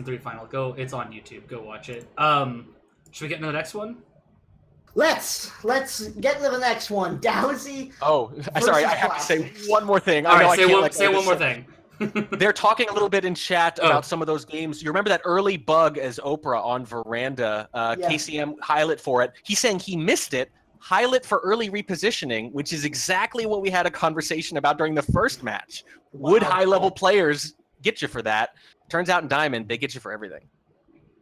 3 final. Go, it's on YouTube. Go watch it. Should we get into the next one? Let's get into the next one. DOWSEY. Oh, sorry, I have to say one more thing. All right, say one more thing. They're talking a little bit in chat about some of those games. You remember that early bug as Oprah on Veranda? KCM highlight for it. He's saying he missed it. Highlight for early repositioning, which is exactly what we had a conversation about during the first match. Wow. Would high-level players get you for that? Turns out in Diamond, they get you for everything.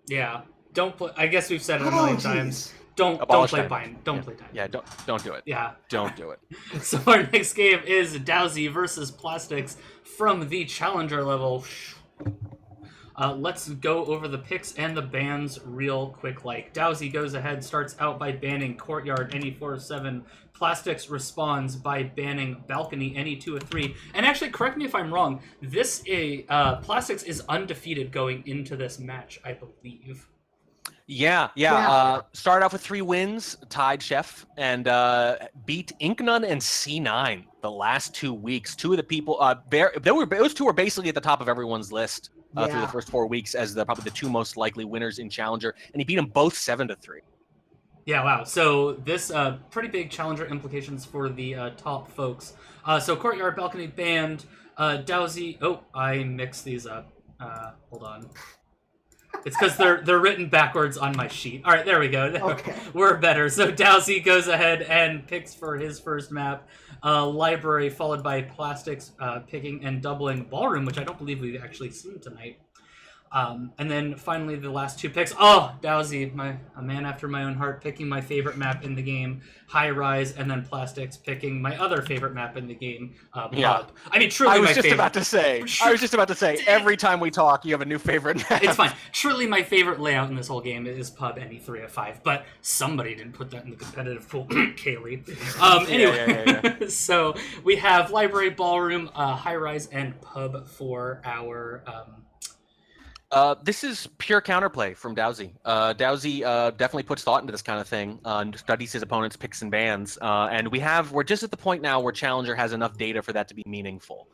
Yeah. Don't play. I guess we've said it a million times. Don't play Bind. Don't play Diamond. Yeah, don't do it. Yeah. Don't do it. So our next game is DOWSEY versus Plastikqs from the Challenger level. Let's go over the picks and the bans real quick. DOWSEY goes ahead, starts out by banning Courtyard any 4 of 7. Plastikqs responds by banning Balcony any 2 of 3. And actually, correct me if I'm wrong. This Plastikqs is undefeated going into this match, I believe. Yeah. Started off with 3 wins, tied Chef, and beat Inknun and C9 the last 2 weeks. 2 of the people, those 2 were basically at the top of everyone's list through the first 4 weeks as probably the 2 most likely winners in Challenger, and he beat them both 7 to 3. Yeah, wow. So this pretty big Challenger implications for the top folks. So Courtyard, Balcony banned, DOWSEY. Oh, I mixed these up. Hold on. It's because they're written backwards on my sheet. All right, there we go. Okay. We're better. So DOWSEY goes ahead and picks for his first map, Library, followed by Plastikqs picking and doubling Ballroom, which I don't believe we've actually seen tonight. And then finally the last 2 picks. Oh, DOWSEY, a man after my own heart, picking my favorite map in the game, High Rise, and then Plastikqs picking my other favorite map in the game, Pub. I mean, truly my favorite. I was just about to say, every time we talk, you have a new favorite map. It's fine. Truly my favorite layout in this whole game is Pub any 3 of 5, but somebody didn't put that in the competitive pool. Kaylee. Anyway, so we have Library, Ballroom, High Rise, and Pub for our... this is pure counterplay from DOWSEY. DOWSEY definitely puts thought into this kind of thing, studies his opponent's picks and bans, and we're just at the point now where Challenger has enough data for that to be meaningful.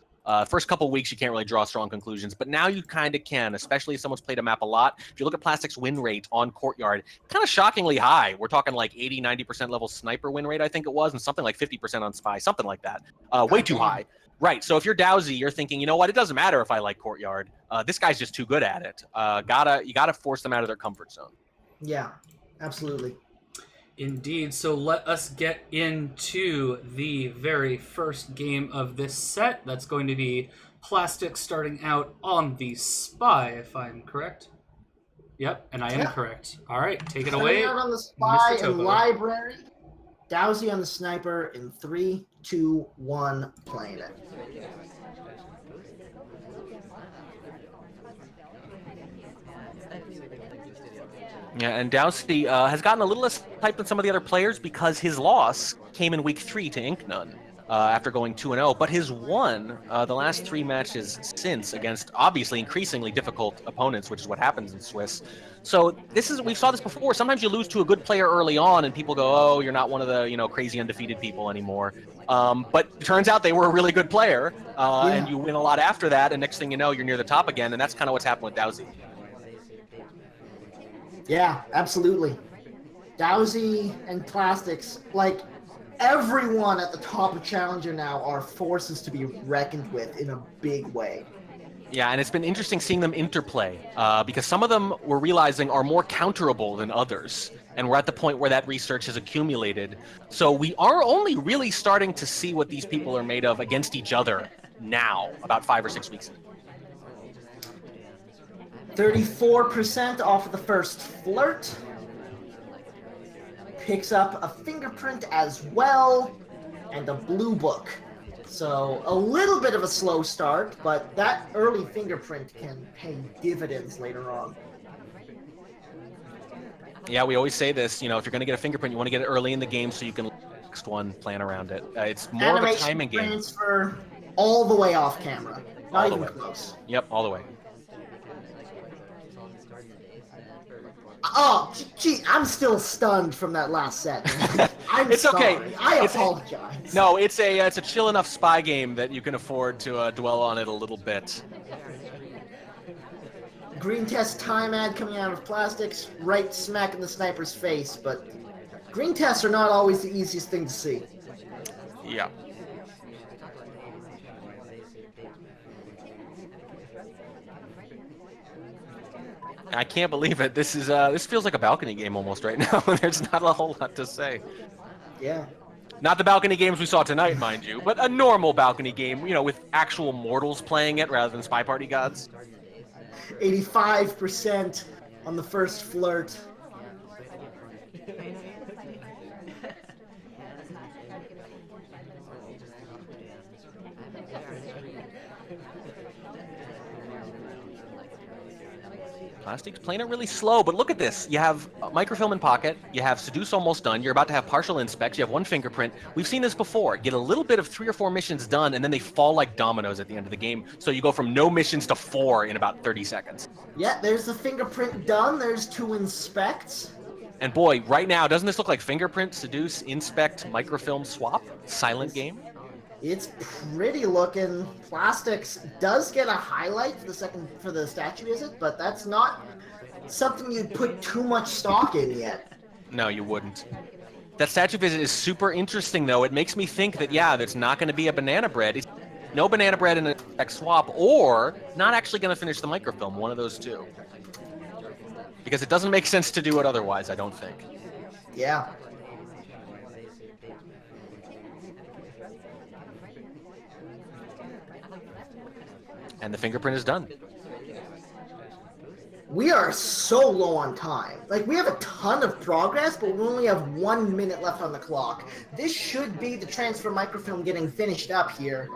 First couple weeks, you can't really draw strong conclusions, but now you kind of can, especially if someone's played a map a lot. If you look at Plastikqs' win rate on Courtyard, kind of shockingly high. We're talking like 80-90% level Sniper win rate, I think it was, and something like 50% on Spy, something like that. Way too high. Right, so if you're DOWSEY, you're thinking, you know what, it doesn't matter if I like Courtyard. This guy's just too good at it. You gotta force them out of their comfort zone. Yeah, absolutely. Indeed. So let us get into the very first game of this set. That's going to be Plastikqs starting out on the Spy, if I'm correct. Yep, and I am correct. All right, take it away. Out on the Spy and Library. DOWSEY on the Sniper in 3, 2, 1, playing it. Yeah, and DOWSEY has gotten a little less hype than some of the other players because his loss came in week 3 to Inknun after going 2-0, but his won the last 3 matches since against obviously increasingly difficult opponents, which is what happens in Swiss. So we saw this before. Sometimes you lose to a good player early on, and people go, "Oh, you're not one of the crazy undefeated people anymore." But it turns out they were a really good player, and you win a lot after that. And next thing you know, you're near the top again, and that's kind of what's happened with DOWSEY. Yeah, absolutely. DOWSEY and Plastikqs, everyone at the top of Challenger now are forces to be reckoned with in a big way. Yeah, and it's been interesting seeing them interplay because some of them we're realizing are more counterable than others, and we're at the point where that research has accumulated. So we are only really starting to see what these people are made of against each other now, about 5 or 6 weeks in. 34% off of the first flirt. Picks up a fingerprint as well, and a blue book. So a little bit of a slow start, but that early fingerprint can pay dividends later on. Yeah, we always say this, if you're going to get a fingerprint, you want to get it early in the game so you can next one plan around it. It's more of a timing game. Transfer all the way off camera. Not even close. Yep, all the way. Oh, gee, I'm still stunned from that last set. It's sorry. Okay. I apologize. No, it's a chill enough Spy game that you can afford to dwell on it a little bit. green test time ad coming out of Plastikqs, right smack in the sniper's face, but green tests are not always the easiest thing to see. Yeah. I can't believe it. This feels like a balcony game almost right now. There's not a whole lot to say. Yeah. Not the balcony games we saw tonight, mind you, but a normal balcony game, you know, with actual mortals playing it rather than SpyParty gods. 85% on the first flirt. Plastikqs playing it really slow, but look at this. You have microfilm in pocket, you have seduce almost done, you're about to have partial inspects, you have one fingerprint. We've seen this before. Get a little bit of 3 or 4 missions done, and then they fall like dominoes at the end of the game. So you go from no missions to 4 in about 30 seconds. Yeah, there's the fingerprint done, there's 2 inspects. And boy, right now, doesn't this look like fingerprint, seduce, inspect, microfilm, swap? Silent game? It's pretty looking. Plastikqs does get a highlight for the statue visit, but that's not something you'd put too much stock in yet. No, you wouldn't. That statue visit is super interesting, though. It makes me think that, yeah, there's not going to be a banana bread. It's no banana bread in a swap, or not actually going to finish the microfilm, one of those two. Because it doesn't make sense to do it otherwise, I don't think. Yeah. And the fingerprint is done. We are so low on time. Like, we have a ton of progress, but we only have 1 minute left on the clock. This should be the transfer microfilm getting finished up here.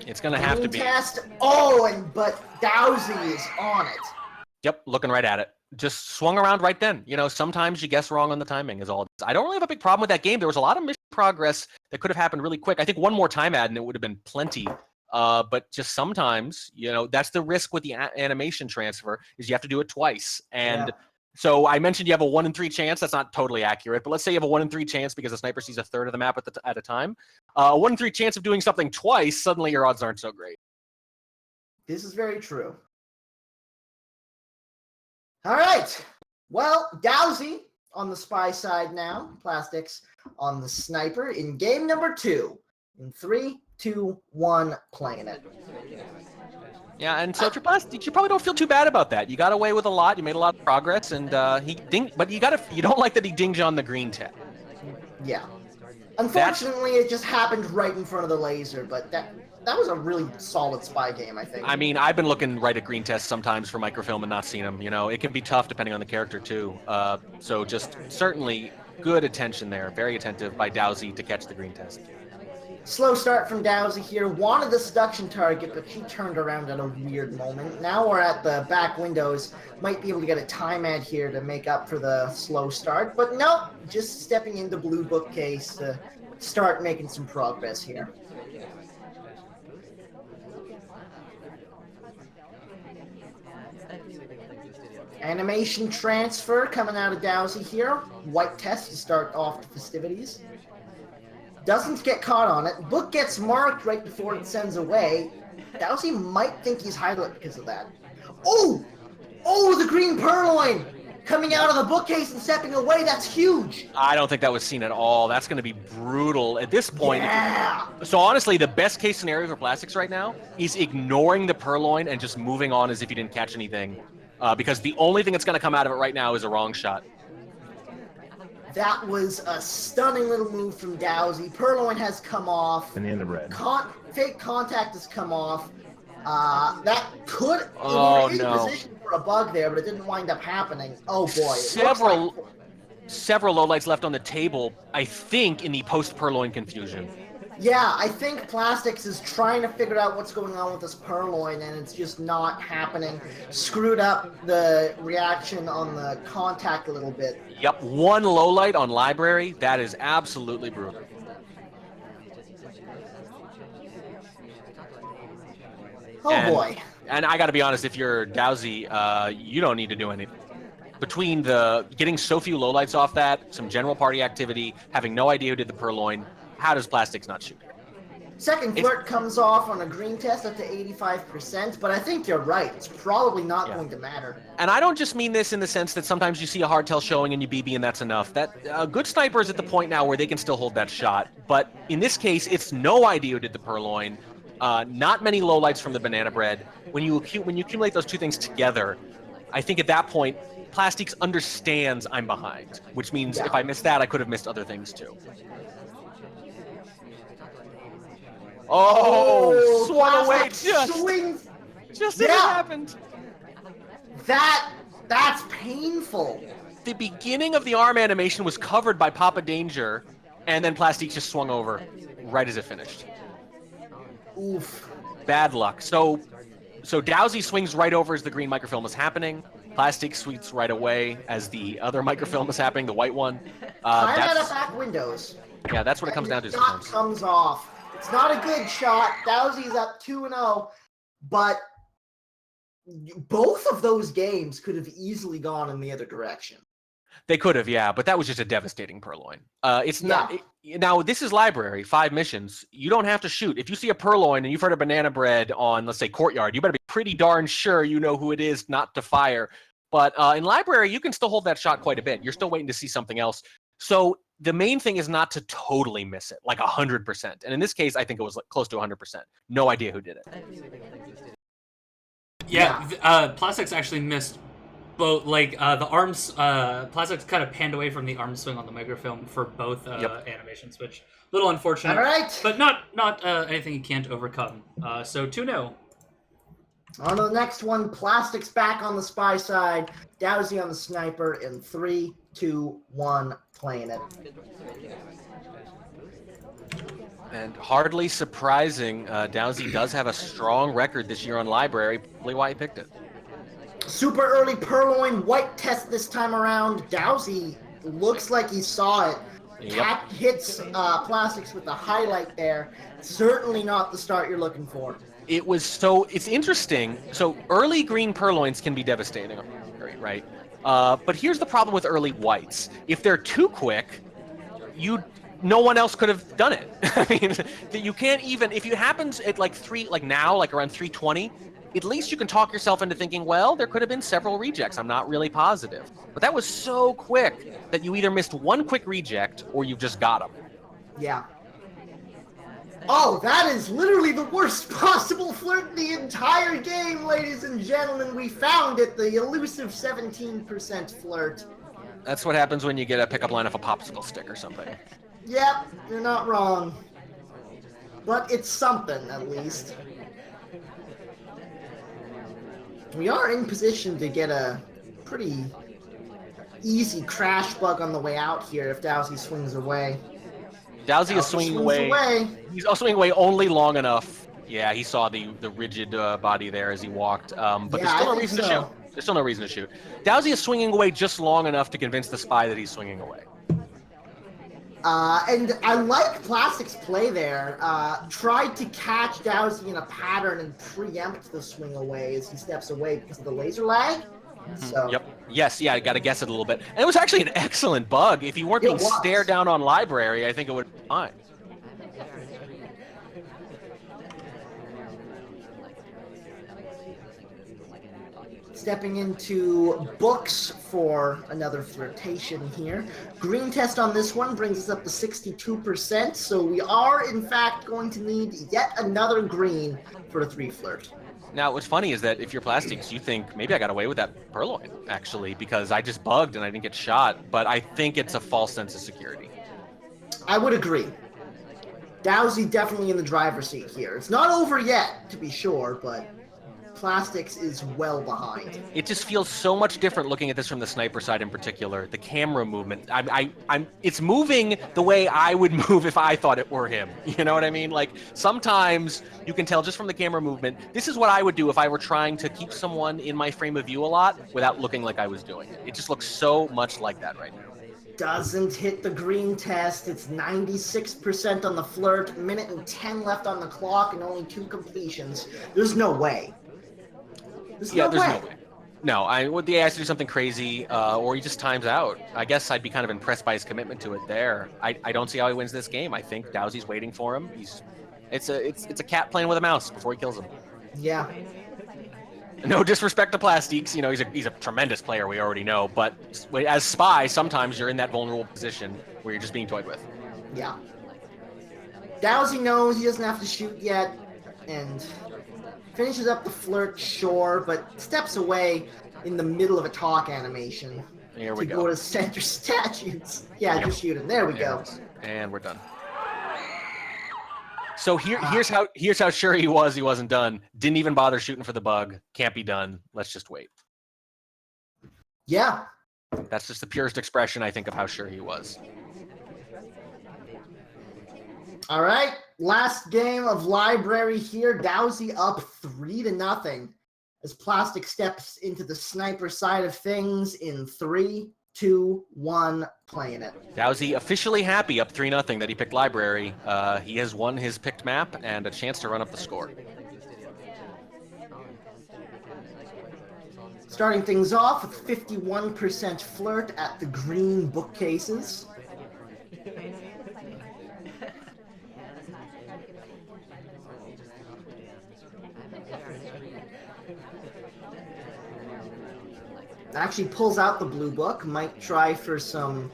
It's going to have to be. Test. Oh, but DOWSEY is on it. Yep, looking right at it. Just swung around right then. You know, sometimes you guess wrong on the timing is all. I don't really have a big problem with that game. There was a lot of mission progress that could have happened really quick. I think one more time ad and it would have been plenty. But just sometimes, you know, that's the risk with the animation transfer is you have to do it twice. And so I mentioned you have a 1 in 3 chance. That's not totally accurate, but let's say you have a 1 in 3 chance because the sniper sees a third of the map at a time. A 1 in 3 chance of doing something twice, suddenly your odds aren't so great. This is very true. All right. Well, DOWSEY on the spy side now. Plastikqs on the sniper in game number 2. In 3, 2, 1, playing it. Yeah, and so you probably don't feel too bad about that. You got away with a lot. You made a lot of progress, and he dinged. But you don't like that he dinged you on the green tech. Yeah. Unfortunately, it just happened right in front of the laser. But that was a really solid spy game, I think. I mean, I've been looking right at green tests sometimes for microfilm and not seen them. You know, it can be tough depending on the character too. So just certainly good attention there. Very attentive by DOWSEY to catch the green test. Slow start from DOWSEY here. Wanted the seduction target, but she turned around at a weird moment. Now we're at the back windows. Might be able to get a time ad here to make up for the slow start. But no, just stepping into blue bookcase to start making some progress here. Animation transfer coming out of DOWSEY here. White test to start off the festivities. Doesn't get caught on it. Book gets marked right before it sends away. DOWSEY might think he's highlighted because of that. Oh! Oh, the green purloin! Coming out of the bookcase and stepping away, that's huge! I don't think that was seen at all. That's going to be brutal at this point. Yeah. So honestly, the best case scenario for Plastikqs right now is ignoring the purloin and just moving on as if he didn't catch anything. Because the only thing that's going to come out of it right now is a wrong shot. That was a stunning little move from DOWSEY. Purloin has come off. Banana bread. Fake contact has come off. That could be position for a bug there, but it didn't wind up happening. Oh boy. Several lowlights left on the table, I think, in the post-purloin confusion. Yeah, I think Plastikqs is trying to figure out what's going on with this purloin, and it's just not happening. Screwed up the reaction on the contact a little bit. Yep, one lowlight on library. That is absolutely brutal. Oh boy. And I got to be honest, if you're DOWSEY, you don't need to do anything. Between the getting so few lowlights off that, some general party activity, having no idea who did the purloin, how does Plastikqs not shoot? Second flirt comes off on a green test up to 85%, but I think you're right. It's probably not going to matter. And I don't just mean this in the sense that sometimes you see a hardtail showing and you BB and that's enough. That a good sniper is at the point now where they can still hold that shot. But in this case, it's no idea who did the purloin. Not many lowlights from the banana bread. When you accumulate those two things together, I think at that point, Plastikqs understands I'm behind, which means if I missed that, I could have missed other things too. Oh, swung away just as it happened. That's painful. The beginning of the arm animation was covered by Papa Danger, and then Plastikqs just swung over right as it finished. Oof. Bad luck. So DOWSEY swings right over as the green microfilm is happening. Plastikqs sweeps right away as the other microfilm is happening, the white one. Time out of back windows. Yeah, that's what it comes down to. Shot comes off. It's not a good shot. DOWSEY's up 2-0, but both of those games could have easily gone in the other direction. They could have, yeah, but that was just a devastating purloin. It's not. Now, this is library, 5 missions. You don't have to shoot. If you see a purloin and you've heard a banana bread on, let's say, courtyard, you better be pretty darn sure you know who it is not to fire. But in library, you can still hold that shot quite a bit. You're still waiting to see something else. So the main thing is not to totally miss it, like 100%. And in this case, I think it was like close to 100%. No idea who did it. Yeah, Plastikqs actually missed both, like, the arms. Plastikqs kind of panned away from the arm swing on the microfilm for both animations, which a little unfortunate. All right. But not anything you can't overcome. So 2-0. On to the next one. Plastikqs back on the spy side. DOWSEY on the sniper in 3, 2, 1, playing it. And hardly surprising, DOWSEY does have a strong record this year on library. Probably why he picked it. Super early purloin, white test this time around. DOWSEY looks like he saw it. Cat hits Plastikqs with the highlight there. Certainly not the start you're looking for. It's interesting. So early green purloins can be devastating, right? But here's the problem with early whites. If they're too quick, no one else could have done it. I mean, you can't even, if it happens at like around 3:20, at least you can talk yourself into thinking, well, there could have been several rejects. I'm not really positive. But that was so quick that you either missed one quick reject or you just got them. Yeah. Oh, that is literally the worst possible flirt in the entire game, ladies and gentlemen. We found it, the elusive 17% flirt. That's what happens when you get a pickup line off a popsicle stick or something. Yep, you're not wrong. But it's something, at least. We are in position to get a pretty easy crash bug on the way out here if DOWSEY swings away. DOWSEY is swinging away. He's swinging away only long enough. Yeah, he saw the rigid body there as he walked. But there's still no reason to shoot. There's still no reason to shoot. DOWSEY is swinging away just long enough to convince the spy that he's swinging away. And I like Plastikqs' play there. Tried to catch DOWSEY in a pattern and preempt the swing away as he steps away because of the laser lag. So. Yep. Yes, yeah, I got to guess it a little bit. And it was actually an excellent bug. If you weren't being stared down on library, I think it would be fine. Stepping into books for another flirtation here. Green test on this one brings us up to 62%, so we are, in fact, going to need yet another green for a 3 flirt. Now, what's funny is that if you're Plastikqs, you think, maybe I got away with that purloin, actually, because I just bugged and I didn't get shot, but I think it's a false sense of security. I would agree. DOWSEY definitely in the driver's seat here. It's not over yet, to be sure, but Plastikqs is well behind. It just feels so much different looking at this from the sniper side in particular. The camera movement, it's moving the way I would move if I thought it were him. You know what I mean? Like, sometimes you can tell just from the camera movement, this is what I would do if I were trying to keep someone in my frame of view a lot without looking like I was doing it. It just looks so much like that right now. Doesn't hit the green test. It's 96% on the flirt, minute and 10 left on the clock, and only 2 completions. There's no way. There's no way. No, would the AI do something crazy, or he just times out. I guess I'd be kind of impressed by his commitment to it there. I don't see how he wins this game. I think DOWSEY's waiting for him. It's a cat playing with a mouse before he kills him. Yeah. No disrespect to Plastikqs, you know, he's a tremendous player, we already know, but as Spy, sometimes you're in that vulnerable position where you're just being toyed with. Yeah. DOWSEY knows he doesn't have to shoot yet, and finishes up the flirt, sure, but steps away in the middle of a talk animation. Here we go to center statues. Yeah, just shoot him. There we go. And we're done. So here's how sure he wasn't done. Didn't even bother shooting for the bug. Can't be done. Let's just wait. Yeah. That's just the purest expression, I think, of how sure he was. All right. Last game of Library here. DOWSEY up 3-0 as Plastikqs steps into the sniper side of things in 3, 2, 1, playing it. DOWSEY officially happy up 3-0 that he picked Library. He has won his picked map and a chance to run up the score. Starting things off with 51% flirt at the green bookcases. Actually pulls out the blue book. Might try for some.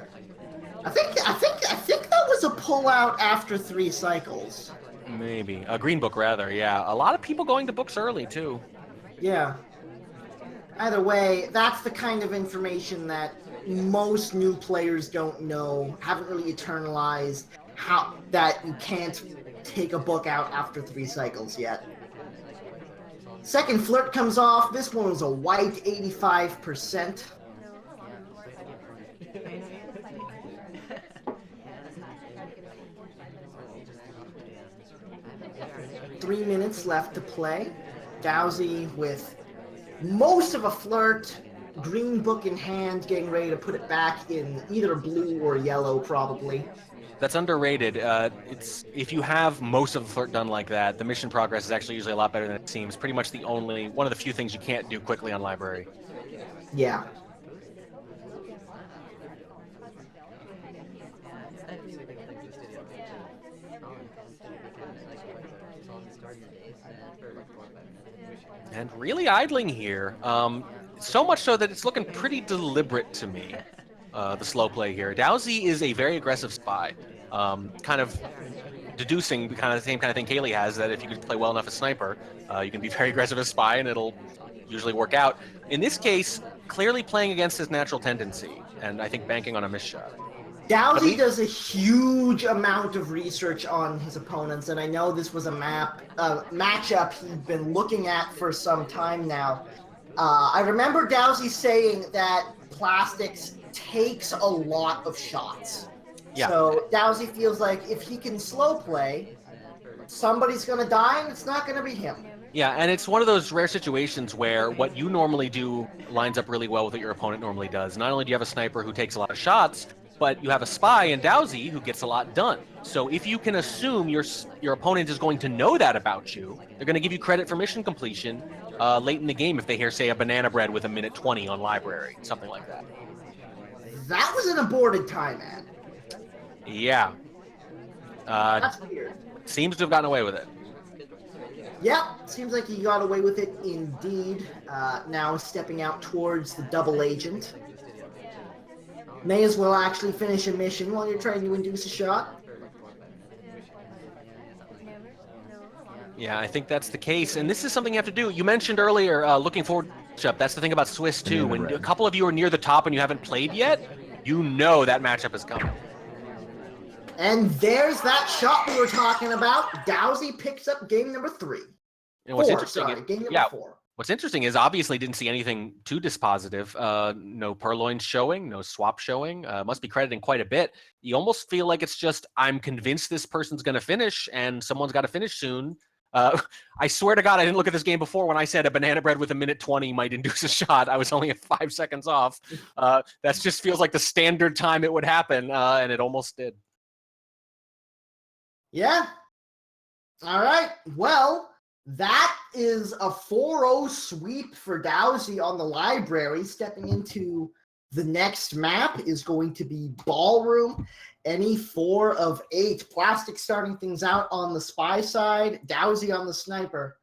I think that was a pull out after 3 cycles. Maybe a green book rather. Yeah, a lot of people going to books early too. Yeah. Either way, that's the kind of information that most new players don't know. Haven't really internalized how that you can't take a book out after 3 cycles yet. Second flirt comes off. This one was a white 85%. Three minutes left to play. DOWSEY with most of a flirt, green book in hand, getting ready to put it back in either blue or yellow, probably. That's underrated. It's if you have most of the flirt done like that, the mission progress is actually usually a lot better than it seems. Pretty much one of the few things you can't do quickly on Library. Yeah. And really idling here. So much so that it's looking pretty deliberate to me. The slow play here. DOWSEY is a very aggressive spy. Kind of deducing the same kind of thing Kaylee has, that if you can play well enough as sniper, you can be very aggressive as spy and it'll usually work out. In this case, clearly playing against his natural tendency, and I think banking on a missed shot. DOWSEY does a huge amount of research on his opponents, and I know this was a matchup he'd been looking at for some time now. I remember DOWSEY saying that Plastikqs takes a lot of shots. Yeah. So DOWSEY feels like if he can slow play, somebody's going to die, and it's not going to be him. Yeah, and it's one of those rare situations where what you normally do lines up really well with what your opponent normally does. Not only do you have a sniper who takes a lot of shots, but you have a spy in DOWSEY who gets a lot done. So if you can assume your opponent is going to know that about you, they're going to give you credit for mission completion late in the game if they hear, say, a banana bread with a minute 20 on Library, something like that. That was an aborted time ad. Yeah. That's weird. Seems to have gotten away with it. Yep, seems like he got away with it indeed. Now stepping out towards the double agent. May as well actually finish a mission while you're trying to induce a shot. Yeah, I think that's the case. And this is something you have to do. You mentioned earlier looking forward to matchup. That's the thing about Swiss, too. When a couple of you are near the top and you haven't played yet, you know that matchup is coming. And there's that shot we were talking about. DOWSEY picks up game number 3. And what's Game number 4. What's interesting is obviously didn't see anything too dispositive. No purloins showing, no swap showing. Must be crediting quite a bit. You almost feel like it's just, I'm convinced this person's going to finish and someone's got to finish soon. I swear to God, I didn't look at this game before when I said a banana bread with a minute 20 might induce a shot. I was only at 5 seconds off. That just feels like the standard time it would happen, and it almost did. Yeah. All right. Well, that is a 4-0 sweep for DOWSEY on the Library, stepping into The next map is going to be Ballroom. Any 4 of 8. Plastikqs starting things out on the spy side. DOWSEY on the sniper.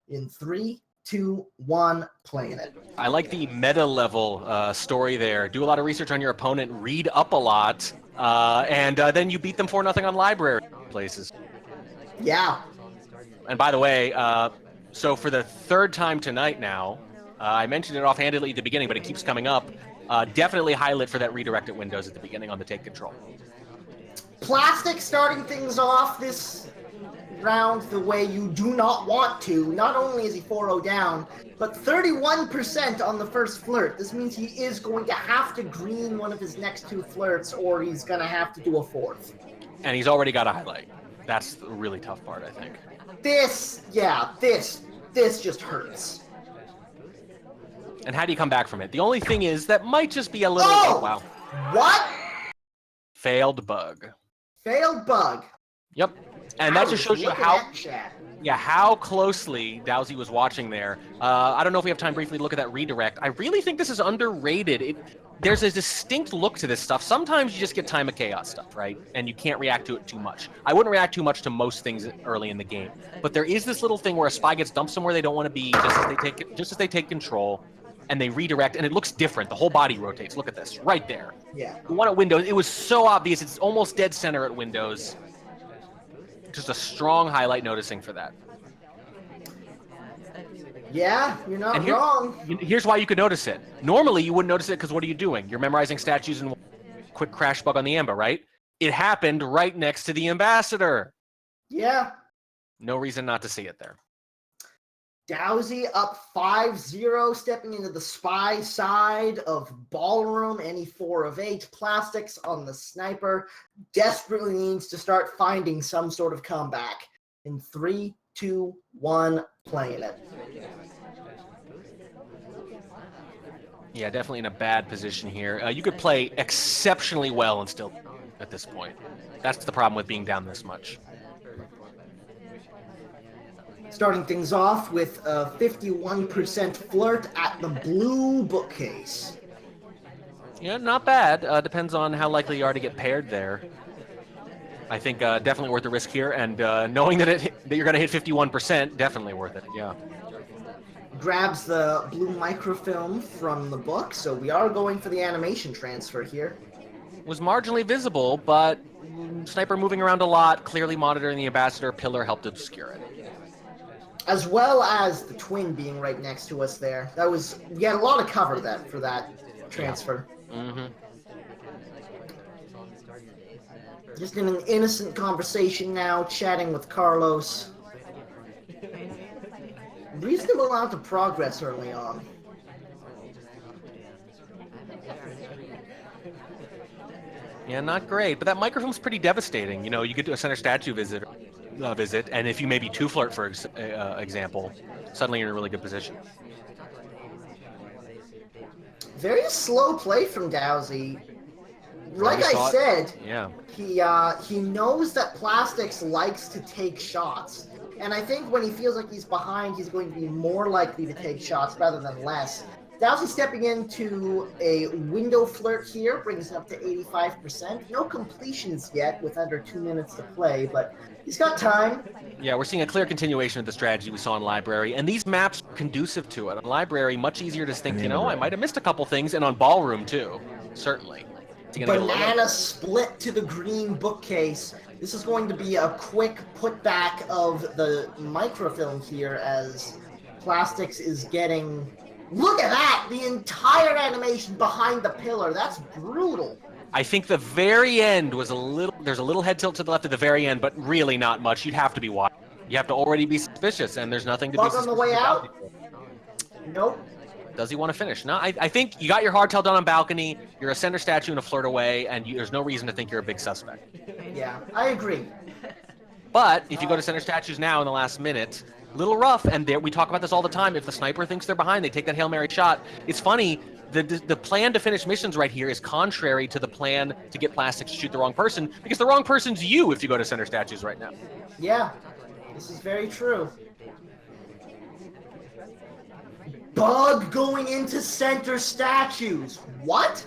In 3, 2, 1, playing it. I like the meta level story there. Do a lot of research on your opponent, read up a lot, and then you beat them 4-0 on library places. Yeah. And by the way, so for the 3rd time tonight now, I mentioned it offhandedly at the beginning, but it keeps coming up. Definitely highlight for that redirect at Windows at the beginning on the take control. Plastikqs starting things off this round the way you do not want to. Not only is he 4-0 down, but 31% on the first flirt. This means he is going to have to green one of his next 2 flirts, or he's going to have to do a 4th. And he's already got a highlight. That's the really tough part, I think. This just hurts. And how do you come back from it? The only thing is that might just be a little... Oh! Wow. What? Failed bug. Failed bug. Yep. And that just shows you how closely DOWSEY was watching there. I don't know if we have time briefly to look at that redirect. I really think this is underrated. There's a distinct look to this stuff. Sometimes you just get time of chaos stuff, right? And you can't react to it too much. I wouldn't react too much to most things early in the game. But there is this little thing where a spy gets dumped somewhere they don't want to be just as they take control. And they redirect, and it looks different. The whole body rotates. Look at this, right there. Yeah. The one at Windows, it was so obvious. It's almost dead center at Windows. Just a strong highlight noticing for that. Yeah, you're not wrong. Here's why you could notice it. Normally, you wouldn't notice it because what are you doing? You're memorizing statues and quick crash bug on the Amba, right? It happened right next to the ambassador. Yeah. No reason not to see it there. DOWSEY up 5-0, stepping into the spy side of Ballroom. Any 4 of 8. Plastikqs on the sniper. Desperately needs to start finding some sort of comeback. In 3, 2, 1, playing it. Yeah, definitely in a bad position here. You could play exceptionally well and still at this point. That's the problem with being down this much. Starting things off with a 51% flirt at the blue bookcase. Yeah, not bad. Depends on how likely you are to get paired there. I think definitely worth the risk here, and knowing that you're going to hit 51%, definitely worth it. Yeah. Grabs the blue microfilm from the book, so we are going for the animation transfer here. Was marginally visible, but sniper moving around a lot, clearly monitoring the ambassador pillar helped obscure it. As well as the twin being right next to us there. We had a lot of cover for that transfer. Yeah. Mm-hmm. Just in an innocent conversation now, chatting with Carlos. Reasonable amount of progress early on. Yeah, not great, but that microfilm's pretty devastating. You know, you get to a center statue visit, and if you maybe 2 flirt, for example, suddenly you're in a really good position. Very slow play from DOWSEY. Like I said, yeah. He knows that Plastikqs likes to take shots. And I think when he feels like he's behind, he's going to be more likely to take shots rather than less. DOWSEY stepping into a window flirt here, brings it up to 85%. No completions yet with under 2 minutes to play, but he's got time. Yeah, we're seeing a clear continuation of the strategy we saw in Library, and these maps are conducive to it. On Library, much easier to think, I might have missed a couple things, and on Ballroom, too. Certainly. Banana split to the green bookcase. This is going to be a quick putback of the microfilm here as Plastikqs is getting... Look at that! The entire animation behind the pillar. That's brutal. I think the very end was there's a little head tilt to the left at the very end, but really not much. You'd have to be watching. You have to already be suspicious, and there's nothing to be suspicious on the way out? Nope. Does he want to finish? No, I think you got your hardtail done on balcony, you're a center statue and a flirt away, and there's no reason to think you're a big suspect. Yeah, I agree. But if you go to center statues now in the last minute, little rough, and we talk about this all the time. If the sniper thinks they're behind, they take that Hail Mary shot. It's funny, the plan to finish missions right here is contrary to the plan to get Plastikqs to shoot the wrong person, because the wrong person's you if you go to center statues right now. Yeah, this is very true. Bug going into center statues. What?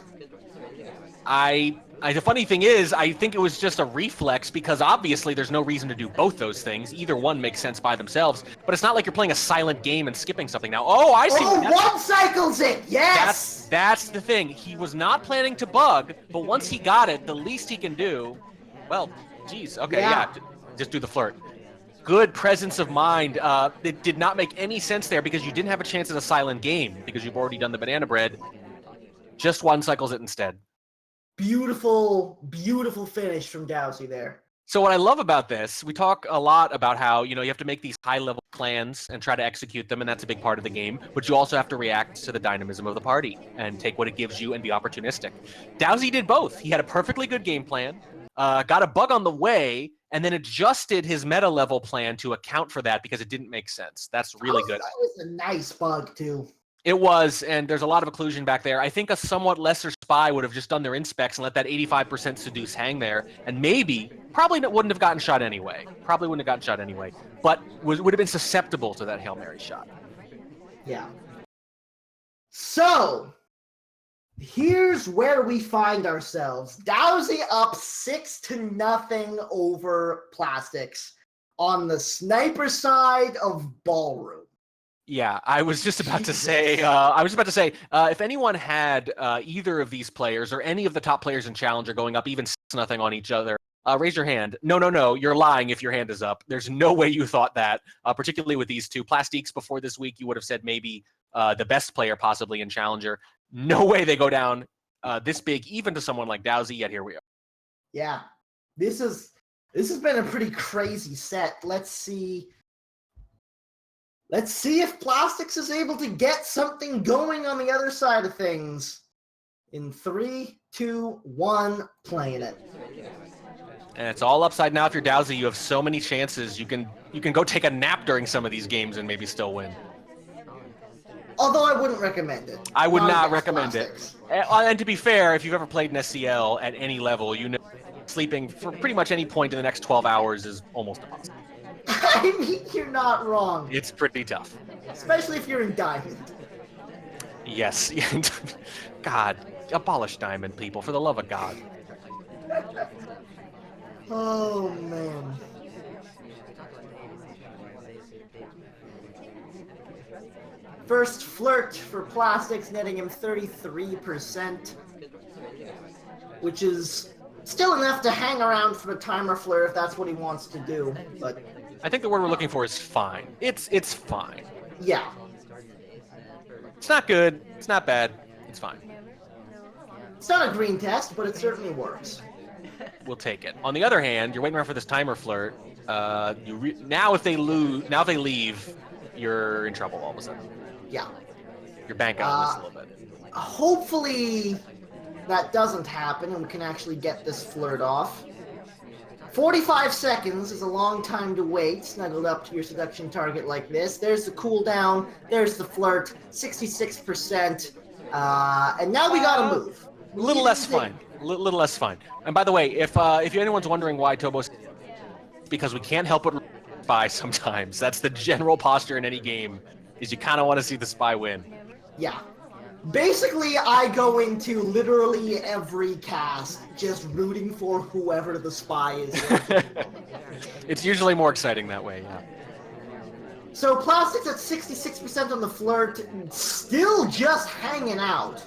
The funny thing is, I think it was just a reflex because obviously there's no reason to do both those things. Either one makes sense by themselves, but it's not like you're playing a silent game and skipping something now. Oh, I see. Oh, one cycles it. Yes. That's the thing. He was not planning to bug, but once he got it, the least he can do, well, geez, okay, yeah just do the flirt. Good presence of mind. It did not make any sense there because you didn't have a chance at a silent game because you've already done the banana bread. Just one cycles it instead. Beautiful, beautiful finish from DOWSEY there. So what I love about this, we talk a lot about how, you have to make these high-level plans and try to execute them, and that's a big part of the game, but you also have to react to the dynamism of the party and take what it gives you and be opportunistic. DOWSEY did both. He had a perfectly good game plan, got a bug on the way, and then adjusted his meta-level plan to account for that because it didn't make sense. That's really good. That was a nice bug, too. It was, and there's a lot of occlusion back there. I think a somewhat lesser spy would have just done their inspects and let that 85% seduce hang there, and probably wouldn't have gotten shot anyway. But would have been susceptible to that Hail Mary shot. Yeah. So, here's where we find ourselves. DOWSEY up 6-0 over Plastikqs on the sniper side of Ballroom. Yeah, I was just about to say, if anyone had either of these players or any of the top players in Challenger going up even 6-0 on each other, raise your hand. No, you're lying if your hand is up. There's no way you thought that, particularly with these two. Plastikqs before this week, you would have said maybe the best player possibly in Challenger. No way they go down this big, even to someone like DOWSEY, yet here we are. Yeah, this has been a pretty crazy set. Let's see if Plastikqs is able to get something going on the other side of things. In 3, 2, 1, playing it. And it's all upside now. If you're DOWSEY, you have so many chances. You can go take a nap during some of these games and maybe still win. Although I wouldn't recommend it. I would not recommend it. And to be fair, if you've ever played an SCL at any level, sleeping for pretty much any point in the next 12 hours is almost impossible. I mean, you're not wrong. It's pretty tough. Especially if you're in Diamond. Yes. God, abolish Diamond, people, for the love of God. Oh, man. First flirt for Plastikqs, netting him 33%, which is still enough to hang around for the timer flirt if that's what he wants to do, but... I think the word we're looking for is fine. It's fine. Yeah. It's not good. It's not bad. It's fine. It's not a green test, but it certainly works. We'll take it. On the other hand, you're waiting around for this timer flirt. Now if they leave, you're in trouble all of a sudden. Yeah. You're banking on this a little bit. Hopefully that doesn't happen and we can actually get this flirt off. 45 seconds is a long time to wait, snuggled up to your seduction target like this. There's the cooldown, there's the flirt, 66%, and now we gotta move. A little less fun. Little less fun. And by the way, if anyone's wondering why Tobos, because we can't help but spy sometimes. That's the general posture in any game, is you kind of want to see the spy win. Yeah. Basically, I go into literally every cast just rooting for whoever the spy is. It's usually more exciting that way, yeah. So Plastikqs at 66% on the flirt, still just hanging out.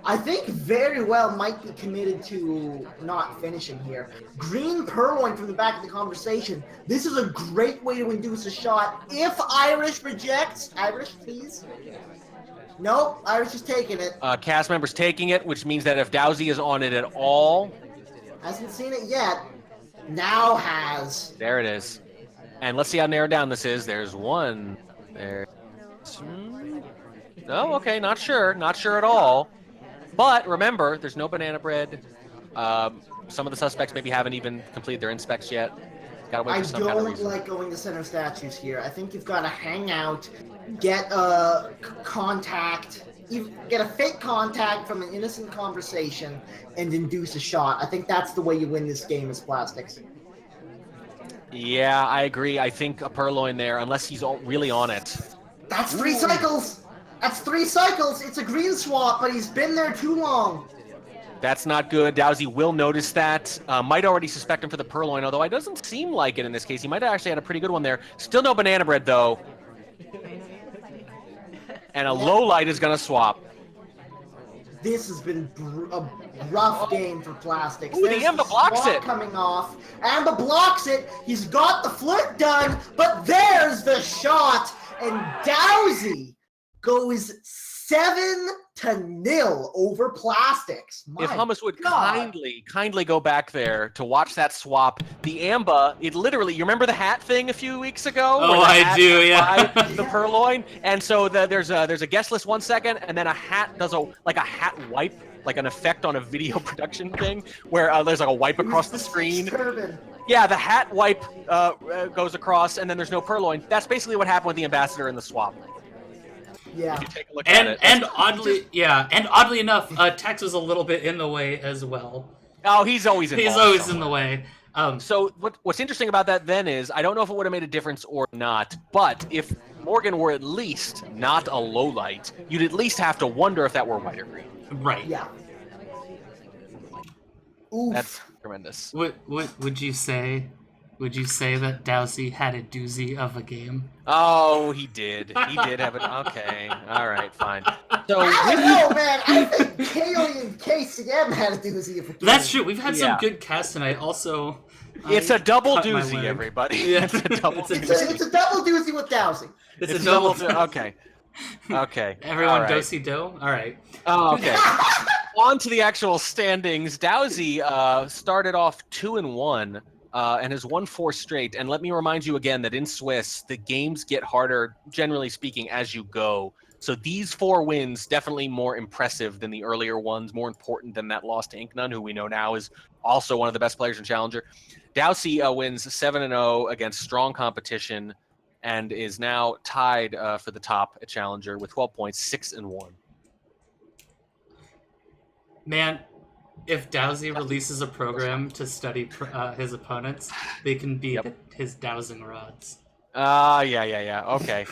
I think very well might be committed to not finishing here. Green Purloin from the back of the conversation. This is a great way to induce a shot. If Irish rejects, Irish, please. Nope, Irish is taking it. Cast member's taking it, which means that if DOWSEY is on it at all... Hasn't seen it yet. Now has. There it is. And let's see how narrowed down this is. There's one. There. Oh, okay, not sure. Not sure at all. But remember, there's no banana bread. Some of the suspects maybe haven't even completed their inspects yet. Gotta wait for some kind of reason. I don't like going to center statues here. I think you've got to hang out, get a contact, get a fake contact from an innocent conversation, and induce a shot. I think that's the way you win this game as Plastikqs. Yeah, I agree. I think a Purloin there, unless he's really on it. That's 3 cycles! That's 3 cycles! It's a green swap, but he's been there too long. That's not good. DOWSEY will notice that. Might already suspect him for the purloin, although it doesn't seem like it in this case. He might have actually had a pretty good one there. Still no banana bread, though. And a low light is going to swap. This has been a rough game for Plastikqs. Ooh, There's the Amba blocks swap it. coming off. Amba blocks it. He's got the flip done, but there's the shot. And DOWSEY goes 7-0 over Plastikqs. If Hummus would God. kindly go back there to watch that swap, the Amba, it literally, you remember the hat thing a few weeks ago? Oh, I do, yeah. The purloin, and so there's a guest list 1 second, and then a hat does a hat wipe, like an effect on a video production thing, where there's like a wipe across the screen. Turban. Yeah, the hat wipe goes across, and then there's no purloin. That's basically what happened with the ambassador in the swap. Yeah. If you take a look at it. And oddly enough, Tex was a little bit in the way as well. Oh, he's always involved. He's always in the way. So what's interesting about that then is, I don't know if it would have made a difference or not, but if Morgan were at least not a low light, you'd at least have to wonder if that were white or green. Right. Yeah. Oof. That's tremendous. Would you say that DOWSEY had a doozy of a game? Oh, he did. He did have it. Okay. All right, fine. So I don't know, man. I think Kaylee and KCM had a doozy of a game. That's true. We've had some Yeah. good casts tonight. Also, it's a double cut my doozy, leg. everybody. Yeah. It's a double It's a doozy. It's a double doozy with DOWSEY. It's It's a double. Okay. Okay. Everyone, All right. do-si do. All right. Oh, okay. On to the actual standings. DOWSEY started off 2-1 and has won 4 straight. And let me remind you again that in Swiss, the games get harder, generally speaking, as you go. So these 4 wins definitely more impressive than the earlier ones, more important than that loss to Inknun, who we know now is also one of the best players in Challenger. DOWSEY wins 7-0 against strong competition and is now tied for the top at Challenger with 12 points, 6-1. Man, if DOWSEY releases a program to study his opponents, they can beat his dowsing rods. Yeah. Okay.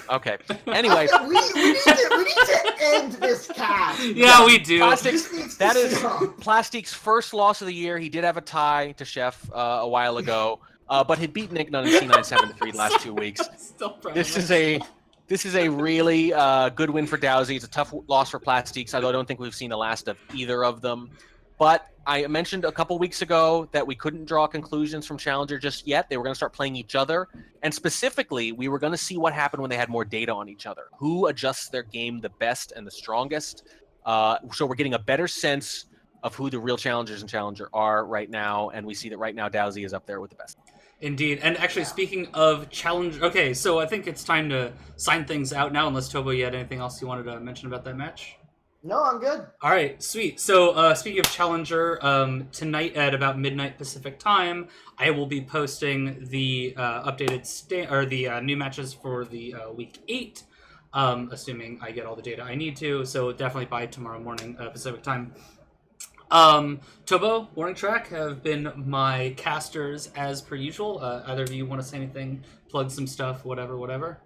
Anyway, we need to end this cast. Yeah, we do. This needs to That is stop. Plastikqs' first loss of the year. He did have a tie to Chef a while ago, but had beaten Inknun in C9 7-3 the last 2 weeks. Still proud This of is a really good win for DOWSEY. It's a tough loss for Plastikqs, although I don't think we've seen the last of either of them. But I mentioned a couple weeks ago that we couldn't draw conclusions from Challenger just yet. They were going to start playing each other. And specifically, we were going to see what happened when they had more data on each other. Who adjusts their game the best and the strongest. So we're getting a better sense of who the real challengers in Challenger are right now. And we see that right now DOWSEY is up there with the best. Indeed. And actually, speaking of challenge... Okay, so I think it's time to sign things out now, unless, Tobo, you had anything else you wanted to mention about that match? No, I'm good. All right, sweet. So, speaking of Challenger, tonight at about midnight Pacific time, I will be posting the updated new matches for the week 8, assuming I get all the data I need to. So definitely by tomorrow morning Pacific time. Tobo, Warning Track have been my casters as per usual. Either of you want to say anything, plug some stuff, whatever?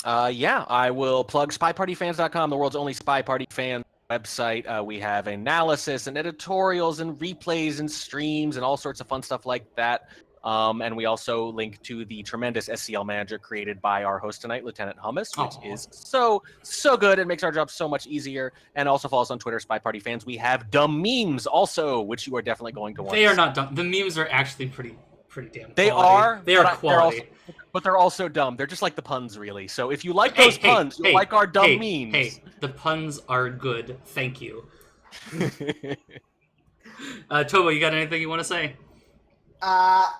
Yeah, I will plug SpyPartyFans.com, the world's only SpyParty fan website. We have analysis and editorials and replays and streams and all sorts of fun stuff like that. And we also link to the tremendous SCL manager created by our host tonight, Lieutenant Hummus, which is so good. It makes our job so much easier. And also follow us on Twitter, SpyPartyFans. We have dumb memes also, which you are definitely going to want. They are not dumb. The memes are actually pretty damn quality. They are. They are quality. But they're also dumb. They're just like the puns, really. So if you like those puns, you'll like our dumb memes. Hey, the puns are good. Thank you. Tobo, you got anything you want to say? Not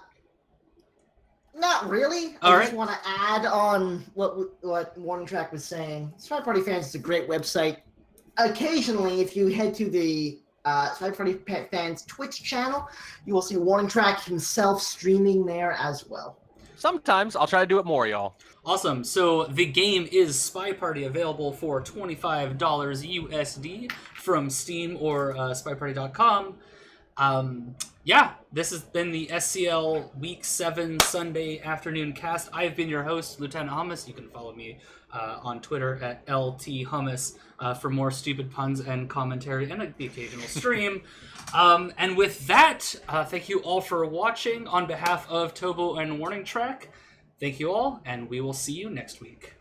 really. All I right. just want to add on what Warning Track was saying. SpyParty Fans is a great website. Occasionally, if you head to the SpyParty Fans Twitch channel, you will see Warning Track himself streaming there as well. Sometimes. I'll try to do it more, y'all. Awesome. So the game is Spy Party, available for $25 USD from Steam or SpyParty.com. Yeah, this has been the SCL Week 7 Sunday afternoon cast. I've been your host, Lieutenant Hummus. You can follow me on Twitter at LTHummus for more stupid puns and commentary and the occasional stream. And with that, thank you all for watching. On behalf of Tobo and Warning Track, thank you all, and we will see you next week.